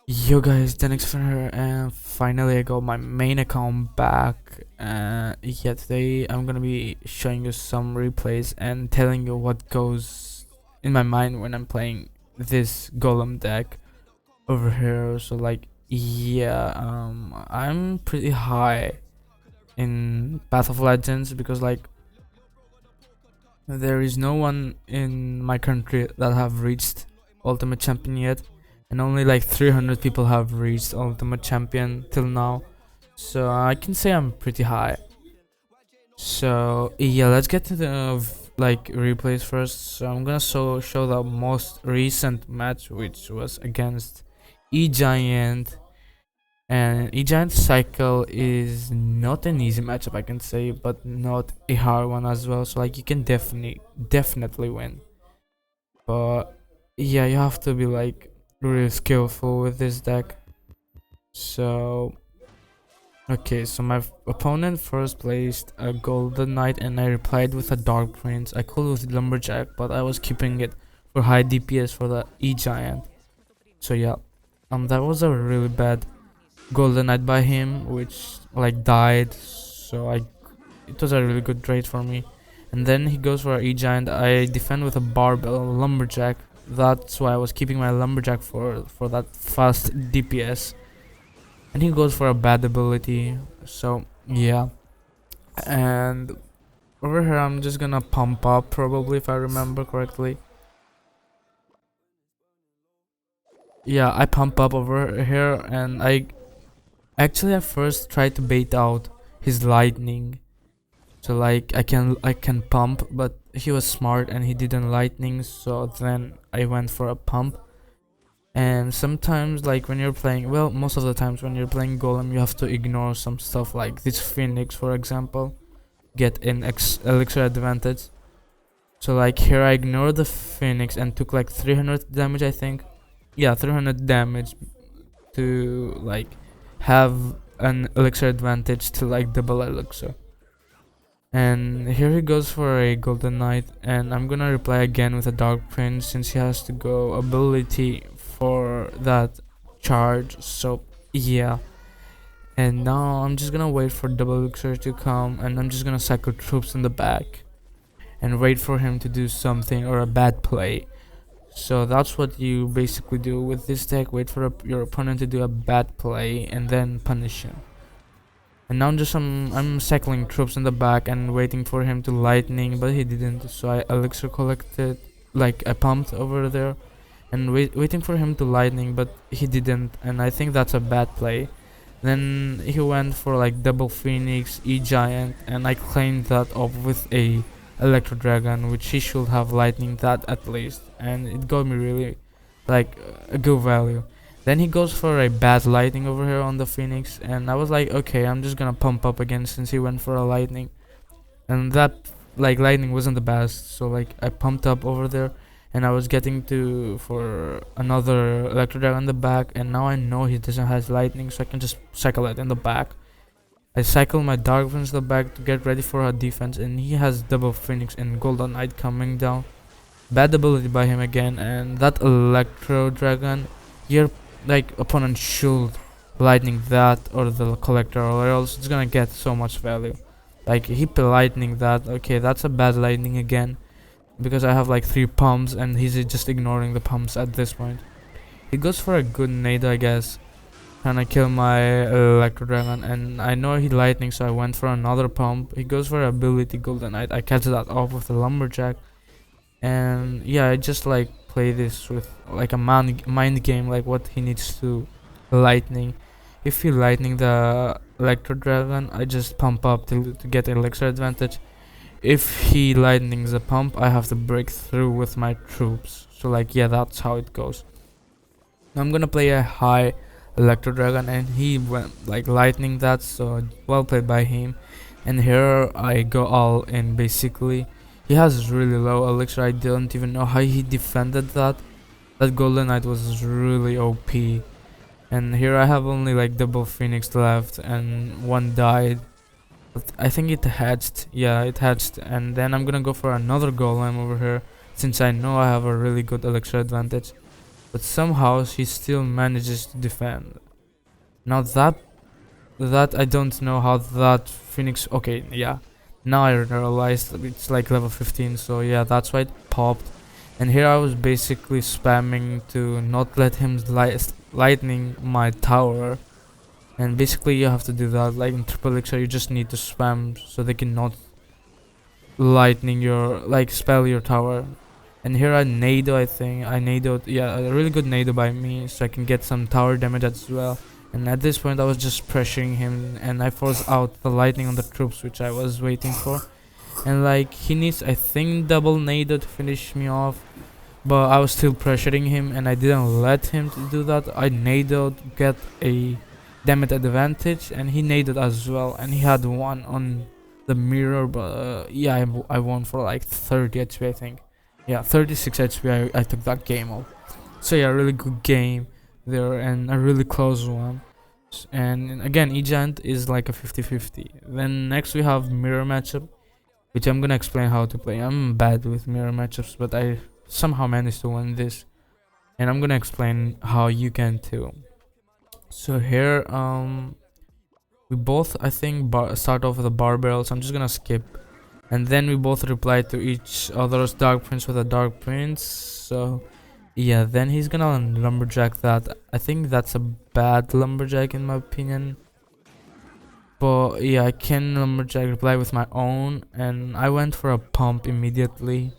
Yo guys, the next here, and finally I got my main account back. Yeah, today I'm gonna be showing you some replays and telling you what goes in my mind when I'm playing this Golem deck over here. So like, yeah, I'm pretty high in Path of Legends because like there is no one in my country that have reached Ultimate Champion yet, and only like 300 people have reached Ultimate Champion till now. So I can say I'm pretty high. So yeah, let's get to the like replays first. So I'm gonna show the most recent match, which was against E Giant, and E-Giant Cycle is not an easy matchup, I can say, but not a hard one as well. So like you can definitely win. But yeah, you have to be like really skillful with this deck. So okay, so my opponent first placed a Golden Knight and I replied with a Dark Prince. I could with Lumberjack, but I was keeping it for high DPS for the E-Giant. So yeah, that was a really bad Golden Knight by him, which like died. So it was a really good trade for me. And then he goes for a E-Giant. I defend with a Barbell Lumberjack. That's why I was keeping my Lumberjack for that fast DPS. And he goes for a bad ability. So yeah. And over here I'm just gonna pump up probably if I remember correctly. Yeah, I pump up over here and I actually at first tried to bait out his lightning. So like I can pump, but he was smart and he didn't lightning, so then I went for a pump. And sometimes like when you're playing, well, most of the times when you're playing Golem you have to ignore some stuff like this Phoenix for example, get an elixir advantage. So like here I ignored the Phoenix and took like 300 damage, I think. Yeah, 300 damage to like have an elixir advantage to like double elixir. And here he goes for a Golden Knight, and I'm gonna reply again with a Dark Prince since he has to go ability for that charge. So yeah, and now I'm just gonna wait for double elixir to come, and I'm just gonna cycle troops in the back and wait for him to do something or a bad play. So that's what you basically do with this deck, wait for your opponent to do a bad play and then punish him. And now I'm cycling troops in the back and waiting for him to lightning, but he didn't. So I elixir collected, like I pumped over there, and waiting for him to lightning, but he didn't. And I think that's a bad play. Then he went for like double Phoenix, E Giant, and I claimed that up with a Electro Dragon, which he should have lightning that at least, and it got me really like a good value. Then he goes for a bad lightning over here on the Phoenix, and I was like, okay, I'm just gonna pump up again since he went for a lightning. And that like lightning wasn't the best, so like I pumped up over there, and I was getting to for another Electro Dragon in the back, and now I know he doesn't have lightning, so I can just cycle it in the back. I cycle my Dark Prince in the back to get ready for our defense, and he has double Phoenix and Golden Knight coming down. Bad ability by him again, and that Electro Dragon, your like opponent should lightning that or the collector, or else it's gonna get so much value. Like he lightning that, okay, that's a bad lightning again, because I have like 3 pumps and he's just ignoring the pumps at this point. He goes for a good nade, I guess, trying to kill my Electro Dragon, and I know he lightning, so I went for another pump. He goes for ability Golden Knight. I catch that off with the Lumberjack, and yeah, I just like play this with like a mind game, like what he needs to lightning. If he lightning the Electro Dragon, I just pump up to get elixir advantage. If he lightnings the pump, I have to break through with my troops. So like yeah, that's how it goes. I'm gonna play a high Electro Dragon, and he went like lightning that, so well played by him. And here I go all in basically. He has really low elixir. I don't even know how he defended that. That Golden Knight was really OP. And here I have only like double Phoenix left, and one died. But I think it hatched. Yeah, it hatched. And then I'm gonna go for another Golem over here, since I know I have a really good elixir advantage. but somehow he still manages to defend. Now that I don't know how that Phoenix. Okay, yeah. Now I realized it's like level 15, so yeah, that's why it popped. And here I was basically spamming to not let him lightning my tower. And basically you have to do that. Like in triple elixir, you just need to spam so they cannot lightning your spell your tower. And here I nado, I think I nadoed, yeah, a really good nado by me, so I can get some tower damage as well. And at this point I was just pressuring him, and I forced out the lightning on the troops, which I was waiting for. And like he needs, I think, double nado to finish me off, but I was still pressuring him and I didn't let him to do that. I nadoed, get a damage advantage, and he nadoed as well, and he had one on the mirror, but yeah, I won for like 30 HP, I think. Yeah, 36 HP. I took that game off. So yeah, really good game there and a really close one. And again, Egent is like a 50-50. Then next we have mirror matchup, which I'm gonna explain how to play. I'm bad with mirror matchups, but I somehow managed to win this, and I'm gonna explain how you can too. So here, we both, I think, start off with a barbell, so I'm just gonna skip. And then we both reply to each other's dark prince with a dark prince. So yeah, then he's gonna lumberjack that. I think that's a bad lumberjack in my opinion. But yeah, I can lumberjack reply with my own, and I went for a pump immediately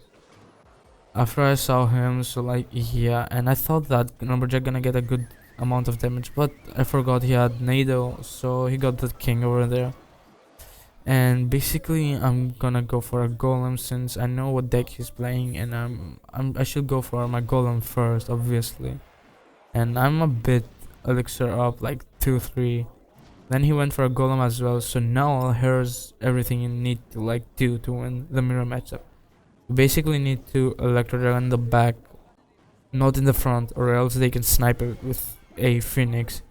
after I saw him. So like yeah, and I thought that lumberjack gonna get a good amount of damage, but I forgot he had nado, so he got the king over there. And basically I'm gonna go for a golem since I know what deck he's playing, and I should go for my golem first, obviously. And I'm a bit elixir up, like 2-3. Then he went for a golem as well, so now here's everything you need to like do to win the mirror matchup. You basically need to electro dragon in the back, not in the front, or else they can snipe it with a phoenix.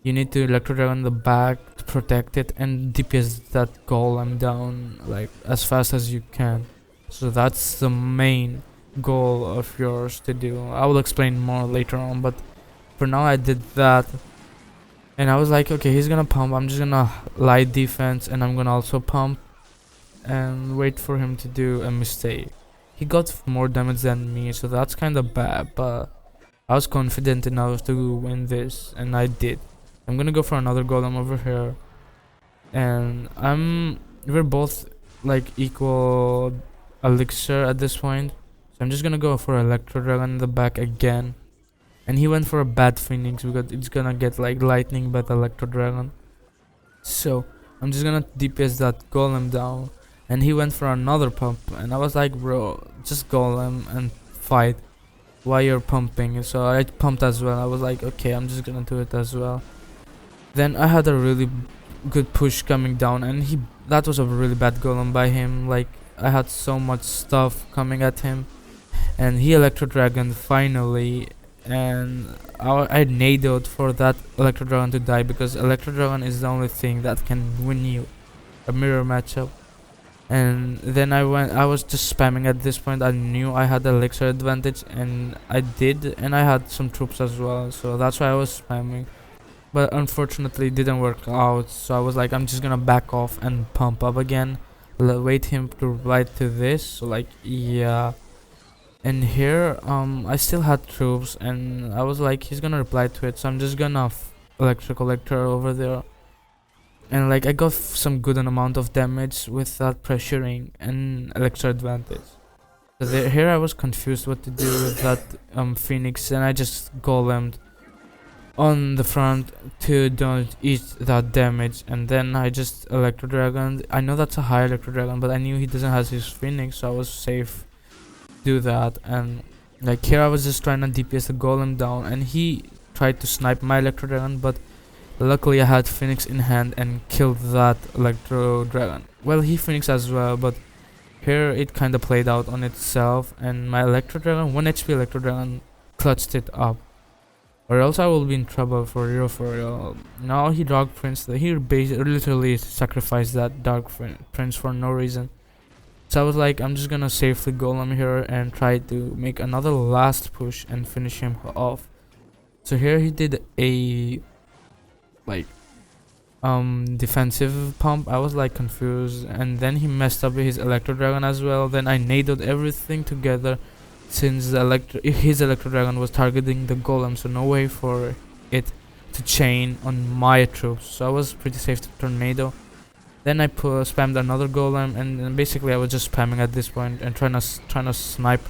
You need to electro dragon in the back to protect it and DPS that golem down like as fast as you can. So that's the main goal of yours to do. I will explain more later on, but for now I did that. And I was like, okay, he's gonna pump, I'm just gonna light defense, and I'm gonna also pump and wait for him to do a mistake. He got more damage than me, so that's kinda bad, but I was confident enough to win this, and I did. I'm gonna go for another golem over here, and we're both like equal elixir at this point, so I'm just gonna go for electro dragon in the back again. And he went for a bad phoenix because it's gonna get like lightning but electro dragon. So I'm just gonna DPS that golem down, and he went for another pump, and I was like, bro, just golem and fight while you're pumping. So I pumped as well. I was like, okay, I'm just gonna do it as well. Then I had a really good push coming down, and that was a really bad golem by him. Like I had so much stuff coming at him, and he electro dragon finally, and I nadoed for that electro dragon to die, because electro dragon is the only thing that can win you a mirror matchup. And then I was just spamming at this point. I knew I had the elixir advantage, and I did, and I had some troops as well, so that's why I was spamming. But unfortunately it didn't work out, so I was like, I'm just gonna back off and pump up again, wait him to reply to this. So like yeah, and here I still had troops, and I was like, he's gonna reply to it, so I'm just gonna electric collector over there. And like I got some good amount of damage with that pressuring and elixir advantage. So here I was confused what to do with that phoenix, and I just golemed on the front to don't eat that damage, and then I just electro dragon. I know that's a high electro dragon, but I knew he doesn't have his phoenix, so I was safe do that. And like here I was just trying to DPS the golem down, and he tried to snipe my electro dragon, but luckily I had phoenix in hand and killed that electro dragon. Well, he phoenix as well, but here it kind of played out on itself, and my electro dragon, 1 HP electro dragon, clutched it up, or else I will be in trouble for real, for real. Now he dark prince, he literally sacrificed that dark prince for no reason. So I was like, I'm just gonna safely golem here and try to make another last push and finish him off. So here he did a like defensive pump. I was like confused, and then he messed up his electro dragon as well. Then I nailed everything together, since his electro dragon was targeting the golem, so no way for it to chain on my troops. So I was pretty safe to tornado. Then I spammed another golem, and basically I was just spamming at this point and trying to snipe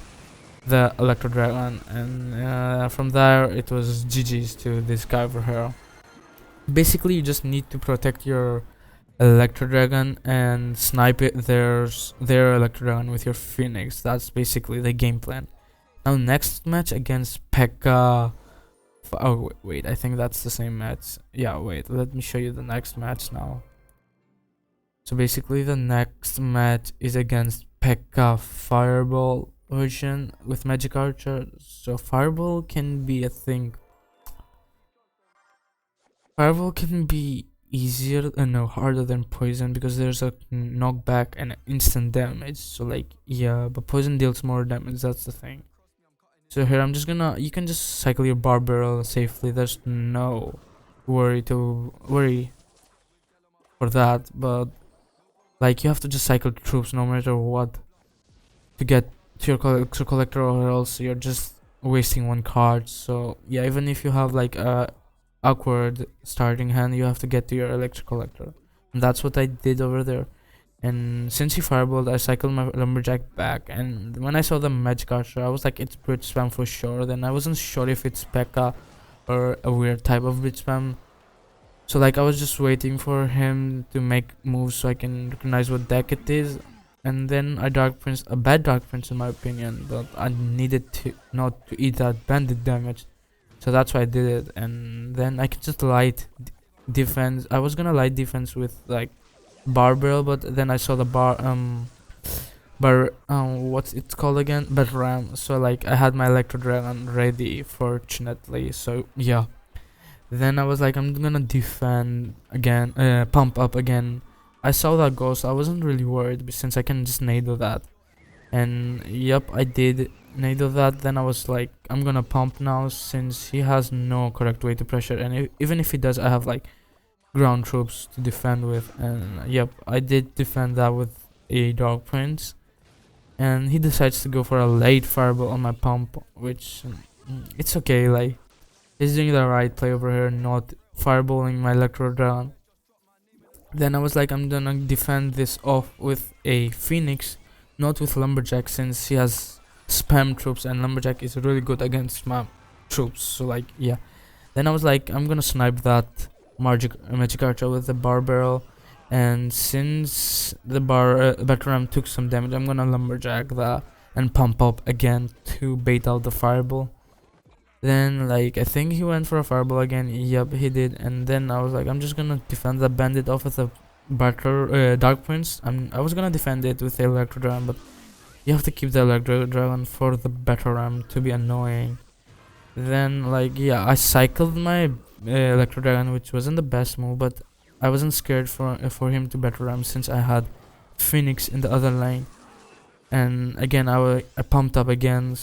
the electro dragon. And from there it was GG's to this guy over here. Basically, you just need to protect your electro dragon and snipe their electro dragon with your phoenix. That's basically the game plan. Now next match against Pekka. Oh wait, I think that's the same match. Yeah, wait, let me show you the next match now. So basically the next match is against Pekka Fireball version with Magic Archer. So Fireball can be a thing. Fireball can be easier no harder than poison, because there's a knockback and instant damage. So like, yeah, but poison deals more damage, that's the thing. So here I'm just gonna, you can just cycle your bar barrel safely. There's no worry for that, but like, you have to just cycle troops no matter what to get to your collector, or else you're just wasting one card. So yeah, even if you have like a awkward starting hand, you have to get to your electric collector, and that's what I did over there. And since he fireballed, I cycled my lumberjack back, and when I saw the magic archer, I was like, it's bridge spam for sure. Then I wasn't sure if it's Pekka or a weird type of bridge spam, so like I was just waiting for him to make moves so I can recognize what deck it is. And then I dark prince, a bad dark prince in my opinion, but I needed to not to eat that bandit damage, so that's why I did it. And then I could just light defense. I was gonna light defense with like bar barrel, but then I saw the what's it called again, Batram. So like I had my electro dragon ready, fortunately. So yeah, then I was like, I'm gonna defend again, pump up again. I saw that ghost. I wasn't really worried since I can just nail that. And yep, I did nail that. Then I was like, I'm gonna pump now, since he has no correct way to pressure, and even if he does, I have like ground troops to defend with. And yep, I did defend that with a dark prince, and he decides to go for a late fireball on my pump, which it's okay. Like, he's doing the right play over here, not fireballing my electro dragon. Then I was like, I'm gonna defend this off with a phoenix, not with lumberjack, since he has spam troops and lumberjack is really good against my troops. So like, yeah, then I was like, I'm gonna snipe that magic archer with the bar barrel, and since the Batram took some damage, I'm gonna lumberjack that and pump up again to bait out the fireball. Then like, I think he went for a fireball again. Yep, he did. And then I was like, I'm just gonna defend the bandit off with a dark prince. I was gonna defend it with the electro dragon, but you have to keep the electro dragon for the Batram to be annoying. Then like, yeah, I cycled my electro dragon, which wasn't the best move, but I wasn't scared for him to Batram, since I had phoenix in the other lane. And again, I pumped up again,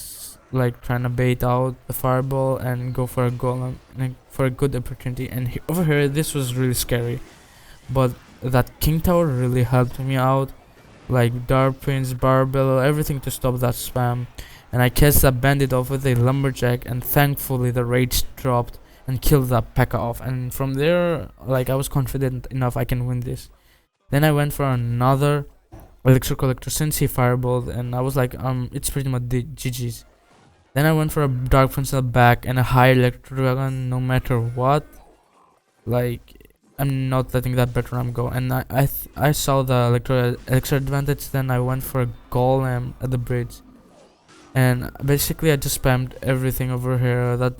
like trying to bait out the fireball and go for a golem, like, for a good opportunity. And over here, this was really scary, but that king tower really helped me out, like dark prince, barbell, everything to stop that spam. And I cast that bandit off with a lumberjack, and thankfully the rage dropped and killed that Pekka off. And from there, like, I was confident enough I can win this. Then I went for another elixir collector since he fireballed, and I was like, it's pretty much the GG's. Then I went for a dark prince in the back and a high electro dragon no matter what. Like, I'm not letting that Batram go. And I saw the elixir advantage. Then I went for a golem at the bridge, and basically I just spammed everything over here. That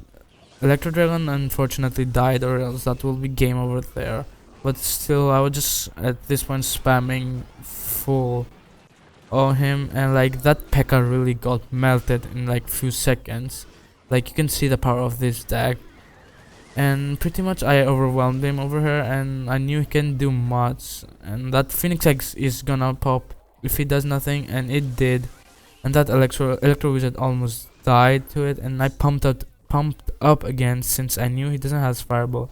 electro dragon unfortunately died, or else that will be game over there. But still, I was just at this point spamming full on him, and like, that Pekka really got melted in like few seconds. Like, you can see the power of this deck, and pretty much I overwhelmed him over here, and I knew he can do much. And that Phoenix X is gonna pop if he does nothing, and it did. And that electro wizard almost died to it, and I pumped up again since I knew he doesn't have fireball.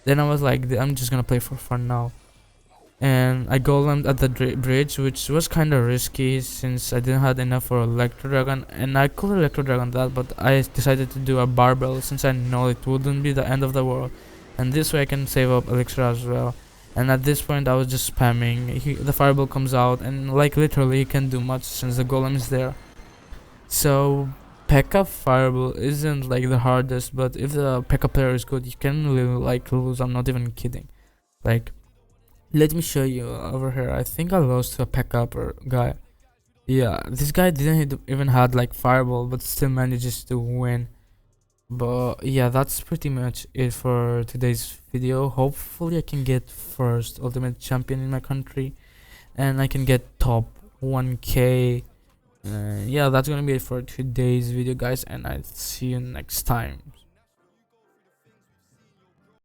Then I was like, I'm just gonna play for fun now, and I golemed at the bridge, which was kind of risky since I didn't have enough for electro dragon, and I could electro dragon that, but I decided to do a barbell since I know it wouldn't be the end of the world, and this way I can save up elixir as well. And at this point I was just spamming. The fireball comes out, and like literally he can't do much since the golem is there. So P.E.K.K.A fireball isn't like the hardest, but if the P.E.K.K.A player is good, you can really like lose. I'm not even kidding. Like, let me show you over here. I think I lost to a P.E.K.K.A guy. Yeah, this guy didn't even had like fireball, but still manages to win. But yeah, that's pretty much it for today's video. Hopefully I can get first ultimate champion in my country, and I can get top 1k. Yeah, that's gonna be it for today's video, guys, and I'll see you next time.